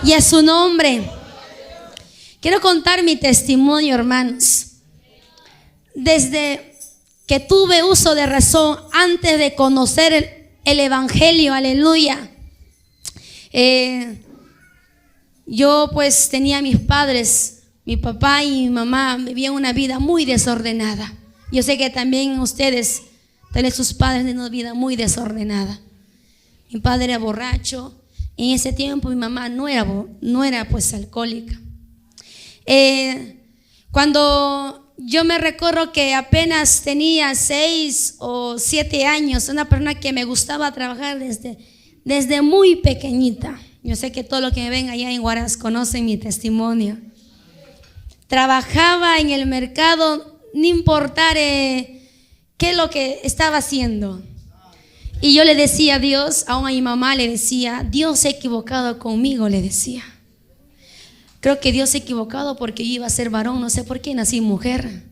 Y a su nombre. Quiero contar mi testimonio, hermanos. Desde que tuve uso de razón, antes de conocer el evangelio, aleluya. Yo pues tenía a mis padres, mi papá y mi mamá vivían una vida muy desordenada. Yo sé que también ustedes tienen sus padres de una vida muy desordenada. Mi padre era borracho. En ese tiempo mi mamá no era pues alcohólica. Cuando yo me recuerdo que apenas tenía 6 o 7 años, una persona que me gustaba trabajar desde muy pequeñita. Yo sé que todos los que me ven allá en Huaraz conocen mi testimonio. Trabajaba en el mercado, no importar qué es lo que estaba haciendo. Y yo le decía a Dios, aún a mi mamá le decía, Dios se ha equivocado conmigo, le decía. Creo que Dios se ha equivocado porque yo iba a ser varón, no sé por qué nací mujer.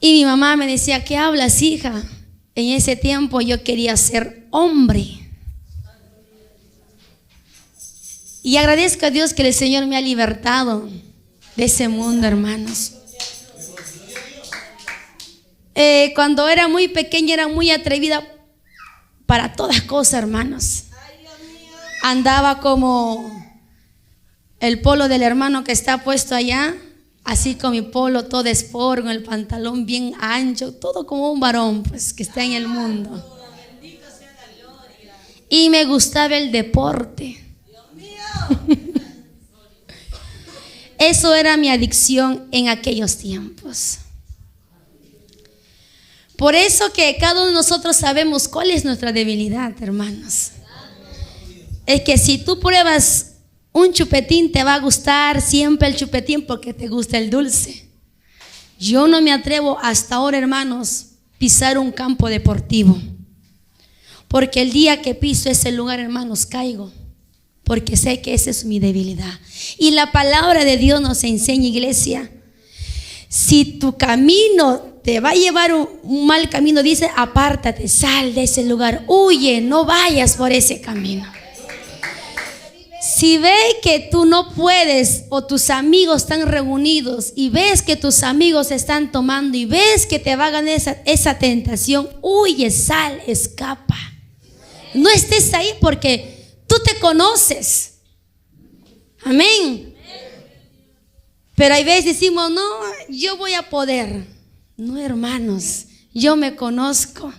Y mi mamá me decía, ¿qué hablas, hija? En ese tiempo yo quería ser hombre. Y agradezco a Dios que el Señor me ha libertado de ese mundo, hermanos. Cuando era muy pequeña era muy atrevida para todas cosas, hermanos. Andaba como el polo del hermano que está puesto allá, así con mi polo todo sport, con el pantalón bien ancho, todo como un varón pues que está en el mundo. Y me gustaba el deporte. Eso era mi adicción en aquellos tiempos. Por eso que cada uno de nosotros sabemos cuál es nuestra debilidad, hermanos. Es que si tú pruebas un chupetín, te va a gustar siempre el chupetín porque te gusta el dulce. Yo no me atrevo hasta ahora, hermanos, pisar un campo deportivo, porque el día que piso ese lugar, hermanos, caigo, porque sé que esa es mi debilidad. Y la palabra de Dios nos enseña, iglesia, si tu camino te va a llevar un mal camino, dice, apártate, sal de ese lugar, huye, no vayas por ese camino. Si ves que tú no puedes o tus amigos están reunidos y ves que tus amigos están tomando y ves que te va a ganar esa tentación, huye, sal, escapa. No estés ahí porque tú te conoces. Amén. Pero hay veces decimos, no, yo voy a poder. No, hermanos, yo me conozco.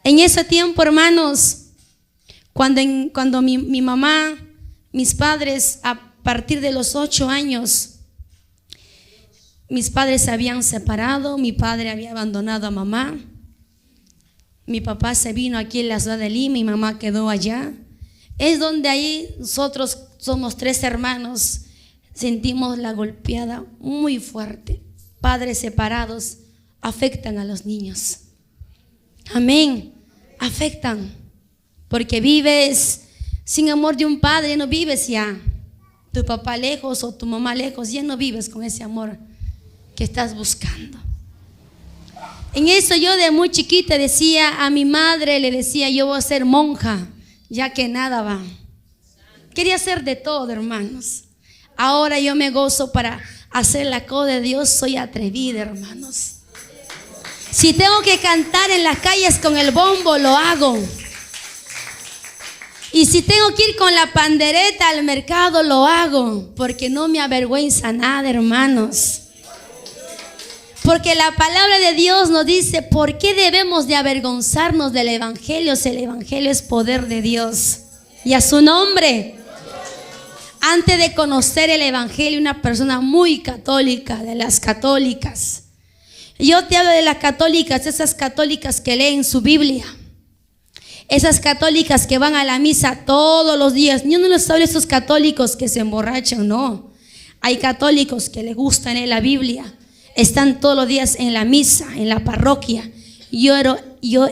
En ese tiempo, hermanos, cuando mi mamá, mis padres, a partir de los 8 años, mis padres se habían separado, mi padre había abandonado a mamá, mi papá se vino aquí en la ciudad de Lima y mi mamá quedó allá. Es donde ahí nosotros somos 3 hermanos, sentimos la golpeada muy fuerte. Padres separados afectan a los niños. Amén. Afectan. Porque vives sin amor de un padre, no vives ya. Tu papá lejos o tu mamá lejos, ya no vives con ese amor que estás buscando. En eso yo de muy chiquita decía a mi madre, le decía, yo voy a ser monja, ya que nada va. Quería hacer de todo, hermanos. Ahora yo me gozo para hacer la cosa de Dios, soy atrevida, hermanos. Si tengo que cantar en las calles con el bombo, lo hago. Y si tengo que ir con la pandereta al mercado, lo hago, porque no me avergüenza nada, hermanos. Porque la palabra de Dios nos dice, ¿por qué debemos de avergonzarnos del evangelio si el evangelio es poder de Dios? Y a su nombre. Antes de conocer el evangelio, una persona muy católica, de las católicas. Yo te hablo de las católicas, esas católicas que leen su Biblia. Esas católicas que van a la misa todos los días. Yo no les hablo de esos católicos que se emborrachan, no. Hay católicos que les gusta leer la Biblia. Están todos los días en la misa, en la parroquia. Yo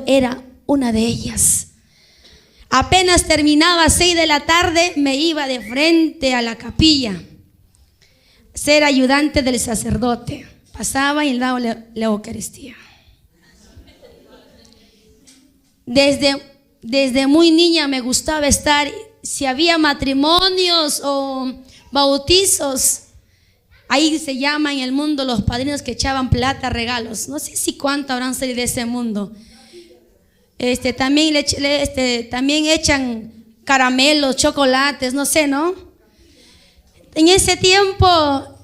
era una de ellas. Apenas terminaba 6 de la tarde, me iba de frente a la capilla, ser ayudante del sacerdote. Pasaba y le daba la Eucaristía. Desde desde muy niña me gustaba estar, si había matrimonios o bautizos, ahí se llama en el mundo los padrinos que echaban plata, regalos. No sé si cuánto habrán salido de ese mundo. También echan caramelos, chocolates, no sé, ¿no? En ese tiempo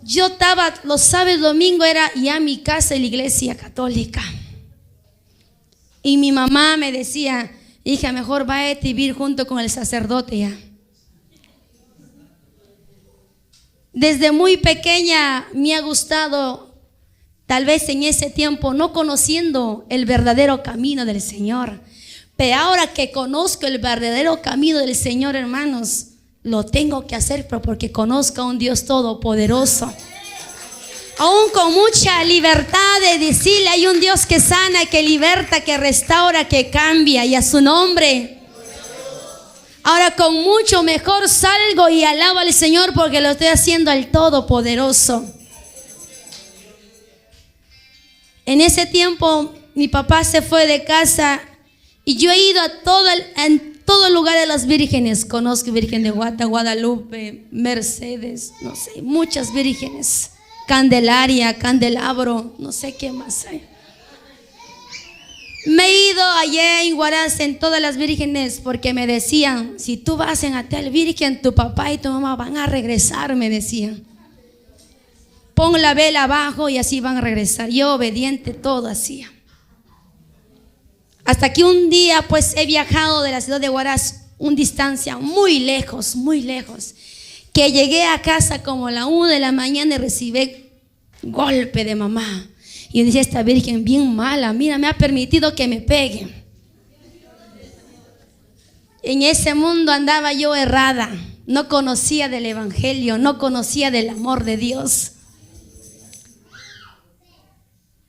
yo estaba, los sábados, domingo era ya mi casa en la iglesia católica. Y mi mamá me decía, hija, mejor vaya a vivir junto con el sacerdote ya. Desde muy pequeña me ha gustado, tal vez en ese tiempo, no conociendo el verdadero camino del Señor. Pero ahora que conozco el verdadero camino del Señor, hermanos, lo tengo que hacer porque conozco a un Dios todopoderoso. Aún con mucha libertad de decirle, hay un Dios que sana, que liberta, que restaura, que cambia, y a su nombre. Ahora con mucho mejor salgo y alabo al Señor porque lo estoy haciendo al Todopoderoso. En ese tiempo mi papá se fue de casa y yo he ido en todo lugar de las vírgenes. Conozco Virgen de Guadalupe, Mercedes, no sé, muchas vírgenes. Candelaria, Candelabro, no sé qué más hay. Me he ido allá en Huaraz en todas las vírgenes porque me decían, si tú vas en tal virgen, tu papá y tu mamá van a regresar, me decían. Pon la vela abajo y así van a regresar. Yo obediente todo hacía. Hasta que un día pues he viajado de la ciudad de Huaraz una distancia muy lejos, que llegué a casa como a la 1 de la mañana y recibí golpe de mamá. Y yo decía, esta virgen bien mala, mira, me ha permitido que me pegue. En ese mundo andaba yo errada, no conocía del evangelio, no conocía del amor de Dios.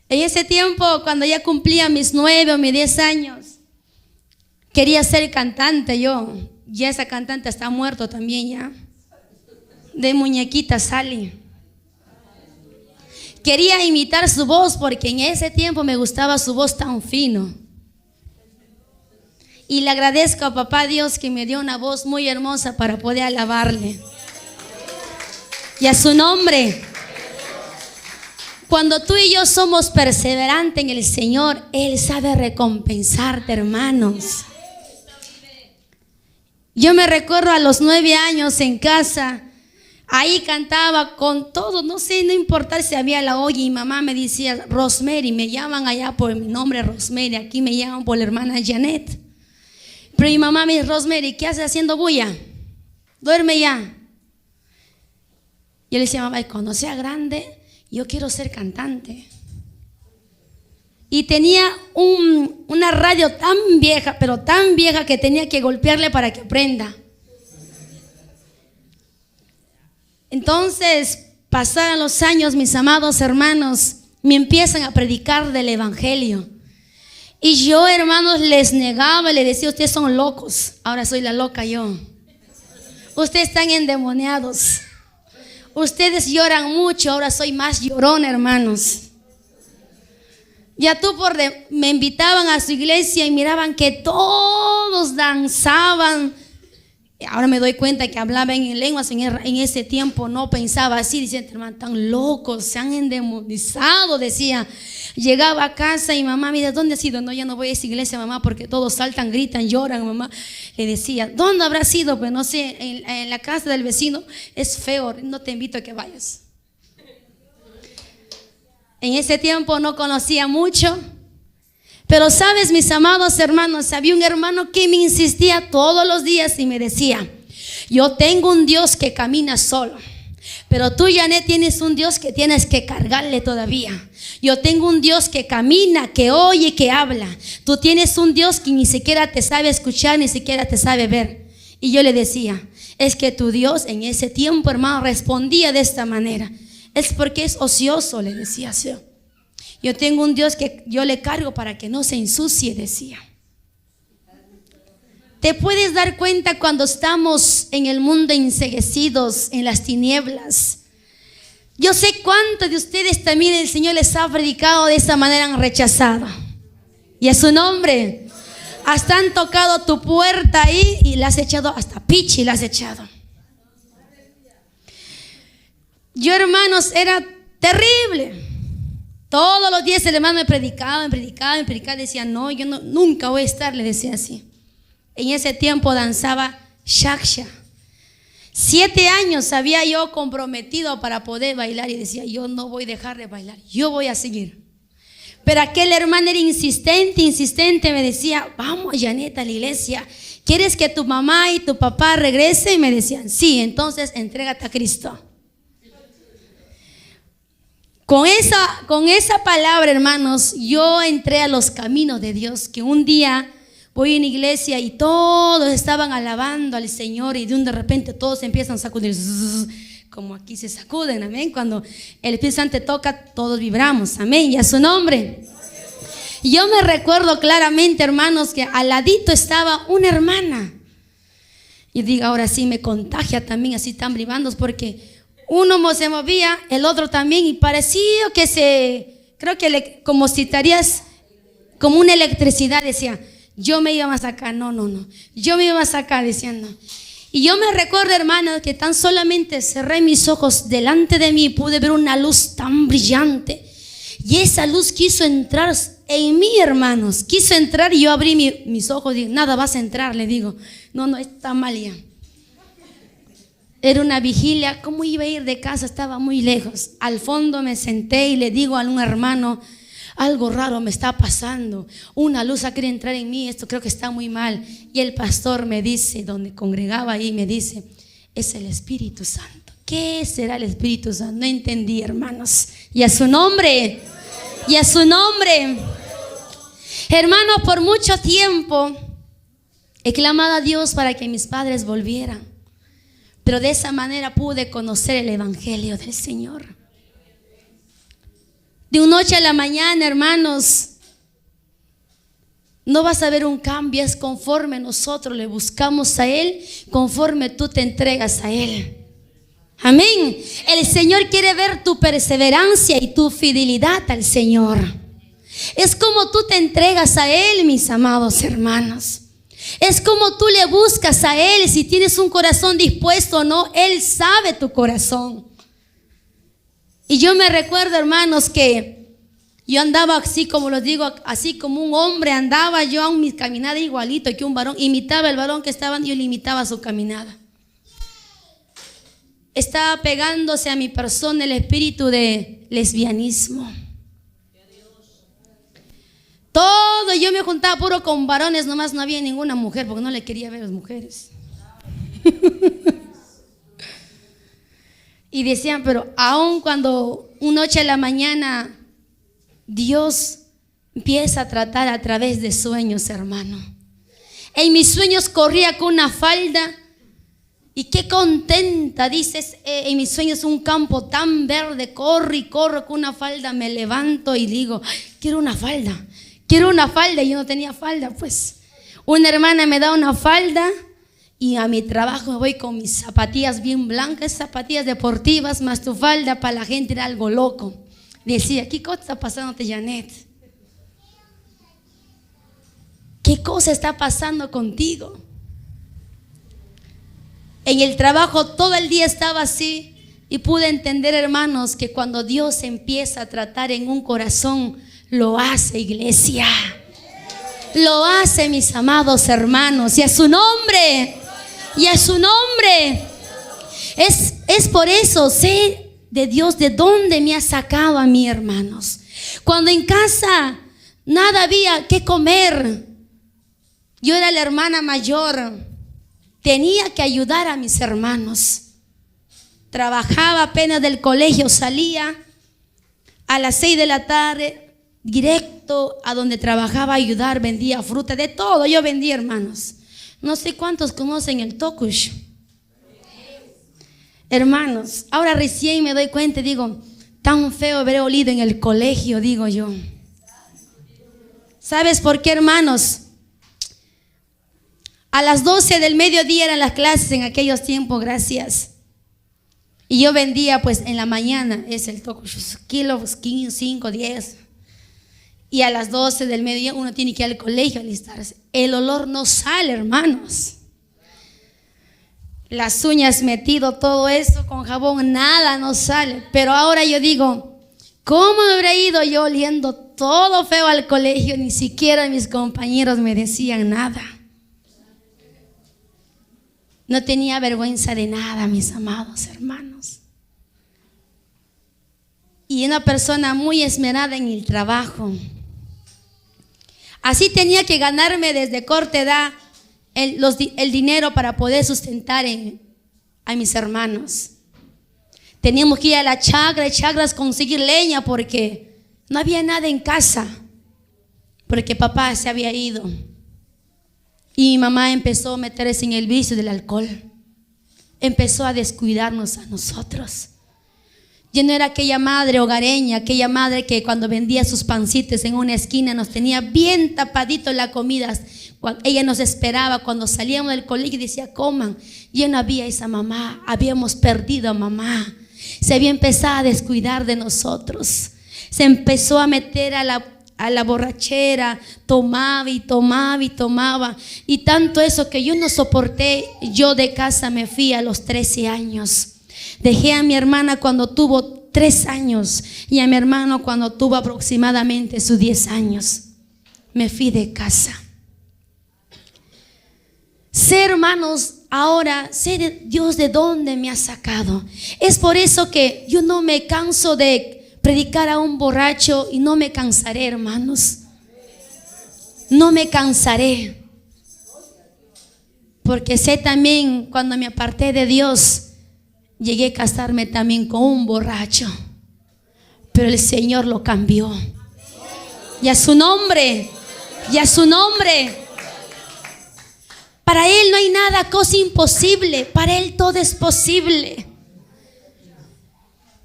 En ese tiempo, cuando ya cumplía mis 9 o mis 10 años, quería ser cantante yo. Ya esa cantante está muerto también ya. De muñequita Sally. Quería imitar su voz porque en ese tiempo me gustaba su voz tan fino. Y le agradezco a papá Dios que me dio una voz muy hermosa para poder alabarle. Y a su nombre. Cuando tú y yo somos perseverantes en el Señor, Él sabe recompensarte, hermanos. Yo me recuerdo a los 9 años en casa. Ahí cantaba con todo, no sé, no importa si había la olla. Y mamá me decía, Rosemary, me llaman allá por mi nombre Rosemary, aquí me llaman por la hermana Janet. Pero mi mamá me dice, Rosemary, ¿qué haces haciendo bulla? Duerme ya. Yo le decía, mamá, cuando sea grande, yo quiero ser cantante. Y tenía una radio tan vieja, pero tan vieja que tenía que golpearle para que prenda. Entonces, pasaron los años, mis amados hermanos, me empiezan a predicar del evangelio. Y yo, hermanos, les negaba, les decía, ustedes son locos. Ahora soy la loca yo. Ustedes están endemoniados. Ustedes lloran mucho, ahora soy más llorona, hermanos. Me invitaban a su iglesia y miraban que todos danzaban. Ahora me doy cuenta que hablaban en lenguas. En ese tiempo no pensaba así. Decían, hermano, tan locos, se han endemonizado, decía. Llegaba a casa y mamá, mira, ¿dónde has ido? No, ya no voy a esa iglesia, mamá, porque todos saltan, gritan, lloran, mamá. Le decía, ¿dónde habrá sido? Pues no sé, en la casa del vecino. Es feo, no te invito a que vayas. En ese tiempo no conocía mucho. Pero sabes, mis amados hermanos, había un hermano que me insistía todos los días y me decía, yo tengo un Dios que camina solo. Pero tú, Janet, tienes un Dios que tienes que cargarle todavía. Yo tengo un Dios que camina, que oye, que habla. Tú tienes un Dios que ni siquiera te sabe escuchar, ni siquiera te sabe ver. Y yo le decía, es que tu Dios en ese tiempo, hermano, respondía de esta manera. Es porque es ocioso, le decía yo. Yo tengo un Dios que yo le cargo para que no se ensucie, decía. Te puedes dar cuenta cuando estamos en el mundo enceguecidos, en las tinieblas. Yo sé cuántos de ustedes también el Señor les ha predicado de esa manera, han rechazado. Y a su nombre, Hasta han tocado tu puerta ahí y la has echado, hasta pichi la has echado. Yo, hermanos, era terrible. Todos los días el hermano me predicaba. Decía, no, yo no, nunca voy a estar, le decía así. En ese tiempo danzaba shaksha. 7 años había yo comprometido para poder bailar y decía, yo no voy a dejar de bailar, yo voy a seguir. Pero aquel hermano era insistente, me decía, vamos, Janet, a la iglesia. ¿Quieres que tu mamá y tu papá regresen? Y me decían, sí, entonces entrégate a Cristo. Con esa palabra, hermanos, yo entré a los caminos de Dios. Que un día voy a una iglesia y todos estaban alabando al Señor y de repente todos empiezan a sacudir, como aquí se sacuden, amén. Cuando el Espíritu Santo toca, todos vibramos, amén, y a su nombre. Y yo me recuerdo claramente, hermanos, que al ladito estaba una hermana. Y digo, ahora sí me contagia también, así tan vibrando, porque uno se movía, el otro también, y parecía que creo que como si estarías como una electricidad, decía, yo me iba más acá, no, yo me iba más acá, decían, no. Y yo me recuerdo, hermanos, que tan solamente cerré mis ojos delante de mí y pude ver una luz tan brillante. Y esa luz quiso entrar en mí, hermanos, quiso entrar y yo abrí mis ojos y dije, nada, vas a entrar, le digo, no, está mal ya. Era una vigilia, ¿cómo iba a ir de casa? Estaba muy lejos. Al fondo me senté y le digo a un hermano, algo raro me está pasando, una luz ha querido entrar en mí, esto creo que está muy mal. Y el pastor me dice, donde congregaba ahí, me dice, es el Espíritu Santo. ¿Qué será el Espíritu Santo? No entendí, hermanos. Y a su nombre, hermanos, por mucho tiempo he clamado a Dios para que mis padres volvieran. Pero de esa manera pude conocer el Evangelio del Señor. De una noche a la mañana, hermanos, no vas a ver un cambio, es conforme nosotros le buscamos a Él, conforme tú te entregas a Él. Amén. El Señor quiere ver tu perseverancia y tu fidelidad al Señor. Es como tú te entregas a Él, mis amados hermanos. Es como tú le buscas a Él. Si tienes un corazón dispuesto o no, Él sabe tu corazón. Y yo me recuerdo, hermanos, que yo andaba así como los digo, así como un hombre andaba yo a mi caminada igualito que un varón. Imitaba el varón que estaba, yo le imitaba su caminada. Estaba pegándose a mi persona el espíritu de lesbianismo. Todo, yo me juntaba puro con varones, nomás no había ninguna mujer porque no le quería ver a las mujeres. Y decían, pero aun cuando una noche a la mañana Dios empieza a tratar a través de sueños, hermano. En mis sueños corría con una falda y qué contenta, dices, en mis sueños un campo tan verde, corro y corro con una falda, me levanto y digo, quiero una falda, y yo no tenía falda, pues. Una hermana me da una falda y a mi trabajo me voy con mis zapatillas bien blancas, zapatillas deportivas, más tu falda, para la gente era algo loco. Decía, ¿qué cosa está pasándote, Janet? ¿Qué cosa está pasando contigo? En el trabajo todo el día estaba así y pude entender, hermanos, que cuando Dios empieza a tratar en un corazón, lo hace, iglesia. Lo hace, mis amados hermanos, y a su nombre, es por eso, sé de Dios de dónde me ha sacado a mí, hermanos. Cuando en casa nada había que comer, yo era la hermana mayor, tenía que ayudar a mis hermanos. Trabajaba apenas del colegio, salía a las 6 de la tarde, directo a donde trabajaba a ayudar, vendía fruta, de todo yo vendía, hermanos. No sé cuántos conocen el tokush. Hermanos, ahora recién me doy cuenta, digo, tan feo haber olido en el colegio, digo yo. ¿Sabes por qué, hermanos? A las 12 del mediodía eran las clases en aquellos tiempos, gracias. Y yo vendía pues en la mañana, es el tokush, kilos, 15, 5, 10. y a las 12 del mediodía uno tiene que ir al colegio a alistarse. El olor no sale, hermanos. Las uñas metido, todo eso con jabón, nada no sale. Pero ahora yo digo, ¿cómo me habré ido yo oliendo todo feo al colegio? Ni siquiera mis compañeros me decían nada. No tenía vergüenza de nada, mis amados hermanos. Y una persona muy esmerada en el trabajo. Así tenía que ganarme desde corta edad el dinero para poder sustentar a mis hermanos. Teníamos que ir a la chagras conseguir leña porque no había nada en casa, porque papá se había ido. Y mi mamá empezó a meterse en el vicio del alcohol. Empezó a descuidarnos a nosotros. Yo no era aquella madre hogareña, aquella madre que cuando vendía sus pancitos en una esquina nos tenía bien tapadito la comida. Ella nos esperaba cuando salíamos del colegio y decía, coman. Yo no había esa mamá, habíamos perdido a mamá. Se había empezado a descuidar de nosotros. Se empezó a meter a la borrachera, tomaba y tomaba y tomaba. Y tanto eso que yo no soporté, yo de casa me fui a los 13 años. Dejé a mi hermana cuando tuvo 3 años y a mi hermano cuando tuvo aproximadamente sus 10 años. Me fui de casa. Sé, hermanos, ahora sé Dios de dónde me ha sacado. Es por eso que yo no me canso de predicar a un borracho y no me cansaré, hermanos. No me cansaré. Porque sé también cuando me aparté de Dios, llegué a casarme también con un borracho, pero el Señor lo cambió. Y a su nombre, y a su nombre. Para Él no hay nada, cosa imposible. Para Él todo es posible.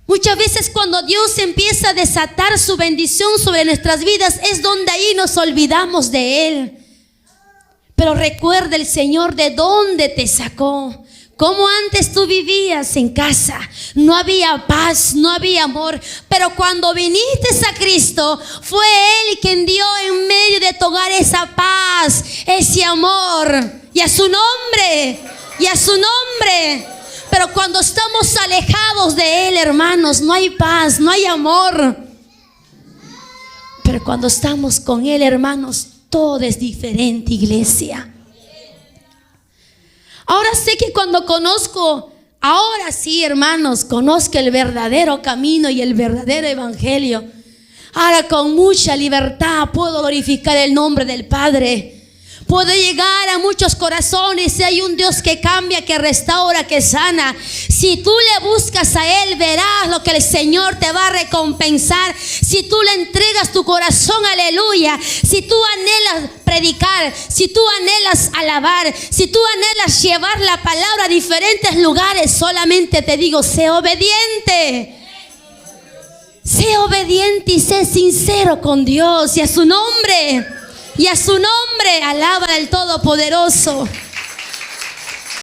Muchas veces cuando Dios empieza a desatar su bendición sobre nuestras vidas, es donde ahí nos olvidamos de Él. Pero recuerda el Señor de dónde te sacó. Como antes tú vivías en casa, no había paz, no había amor, pero cuando viniste a Cristo, fue Él quien dio en medio de tu hogar esa paz, ese amor, y a su nombre, y a su nombre. Pero cuando estamos alejados de Él, hermanos, no hay paz, no hay amor. Pero cuando estamos con Él, hermanos, todo es diferente, iglesia. Ahora sé que cuando conozco, ahora sí, hermanos, conozco el verdadero camino y el verdadero evangelio. Ahora con mucha libertad puedo glorificar el nombre del Padre. Puedo llegar a muchos corazones. Si hay un Dios que cambia, que restaura, que sana. Si tú le buscas a Él, verás lo que el Señor te va a recompensar. Si tú le entregas tu corazón, aleluya. Si tú anhelas predicar, si tú anhelas alabar, si tú anhelas llevar la palabra a diferentes lugares, solamente te digo, sé obediente. Sé obediente y sé sincero con Dios, y a su nombre. Y a su nombre, alaba al Todopoderoso.